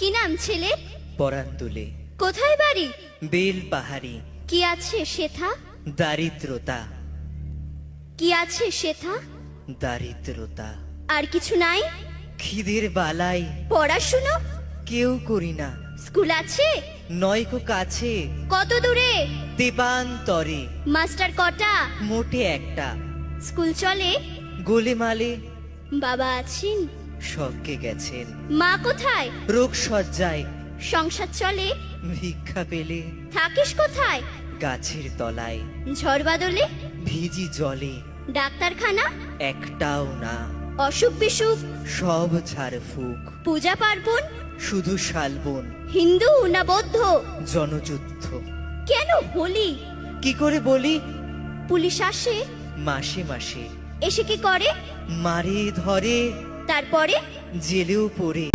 কি নাম ছেলে? পরান তুলে কোথায় বাড়ি? বেল পাহাড়ি। কি আছে সেথা? দারিদ্রতা, কি আছে সেথা? দারিদ্রতা। আর কিছু নাই? খিদের বালাই পড়াশুনো? কেউ করি না, স্কুল আছে? নয়কো কাছে কত দূরে? দেবান্তরে। মাস্টার কটা? মোটে একটা। স্কুল চলে? গোলেমালে বাবা আছেন? স্বর্গে গেছেন। মা কোথায়? রোগ সজ্জায় সংসার চলে? ভিক্ষা পেলে থাকিস কোথায়? গাছের তলায়। ঝড় বাদলে? ভিজি জলে ডাক্তারখানা? একটাও না, অসুখ বিসুখ? সব ঝাড়ফুঁক। পূজা পার্বণ? শুধু শালবন, হিন্দু না বৌদ্ধ? জনযুদ্ধ। কেন হোলি? কি করে বলি? পুলিশ আসে? মাসে মাসে এসে কি করে? মারে ধরে, তারপরে? জেলেও পড়ে।